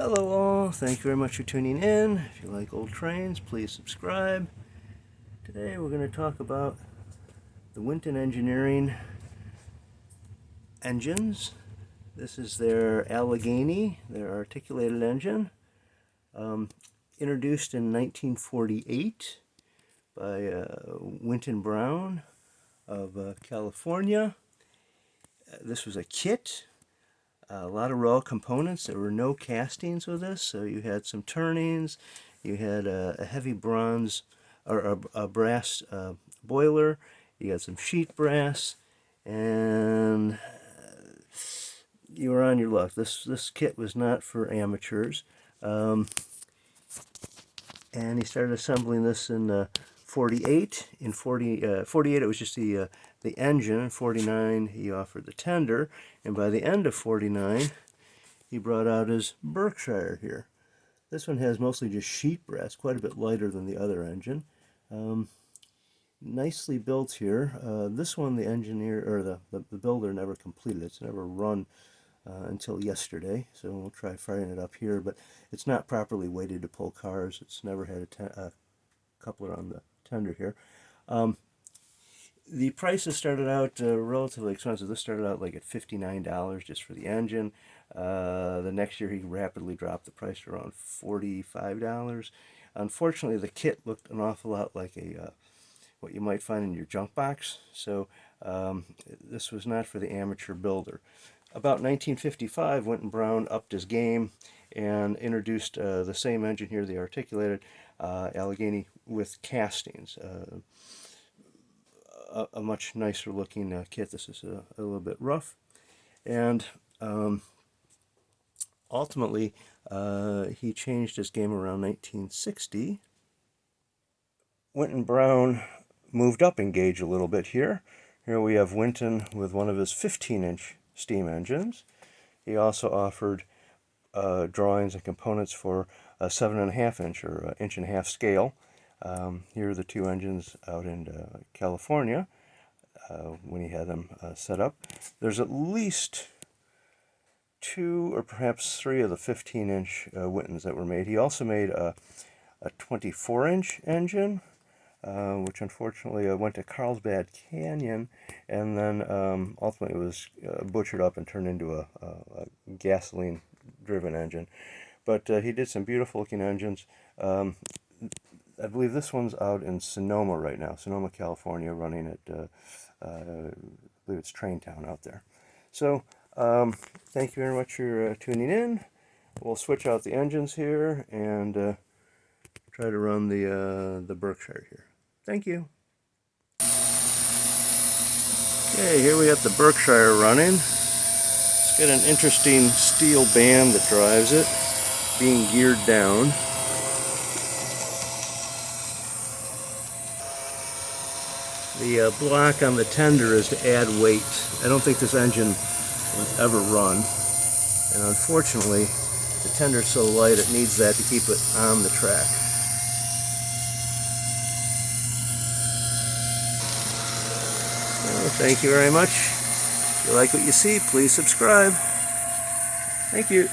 Hello all, thank you very much for tuning in. If you like old trains, please subscribe. Today we're going to talk about the Winton Engineering engines. This is their Allegheny, their articulated engine, introduced in 1948 by Winton Brown of California. This was a kit. A lot of raw components. There were no castings with this, so you had some turnings, you had a heavy bronze or a brass boiler, you had some sheet brass, and you were on your luck. This kit was not for amateurs. And he started assembling this in 48. In 48 it was just the engine. In 49 he offered the tender, and by the end of 49 he brought out his Berkshire here. This one has mostly just sheet brass, quite a bit lighter than the other engine. Nicely built here. This one the engineer or the builder never completed. It's never run until yesterday, so we'll try firing it up here, but it's not properly weighted to pull cars. It's never had a coupler on the tender here. The prices started out relatively expensive. This started out like at $59 just for the engine. The next year he rapidly dropped the price to around $45. Unfortunately, the kit looked an awful lot like what you might find in your junk box, so this was not for the amateur builder. About 1955, Winton Brown upped his game and introduced the same engine here, the articulated Allegheny, with castings. A much nicer looking kit. This is a little bit rough. And ultimately, he changed his game around 1960. Winton Brown moved up in gauge a little bit here. Here we have Winton with one of his 15-inch steam engines. He also offered drawings and components for a 7.5-inch or inch-and-a-half scale. Here are the two engines out in California when he had them set up. There's at least 2 or perhaps 3 of the 15-inch Wintons that were made. He also made a 24-inch engine, which unfortunately went to Carlsbad Canyon, and then ultimately was butchered up and turned into a gasoline-driven engine. But he did some beautiful-looking engines. I believe this one's out in Sonoma right now, Sonoma, California, running at, I believe it's Traintown out there. So, thank you very much for tuning in. We'll switch out the engines here and try to run the Berkshire here. Thank you. Okay, here we have the Berkshire running. It's got an interesting steel band that drives it, being geared down. The block on the tender is to add weight. I don't think this engine will ever run, and unfortunately the tender's so light it needs that to keep it on the track. Well, thank you very much. If you like what you see, please subscribe. Thank you.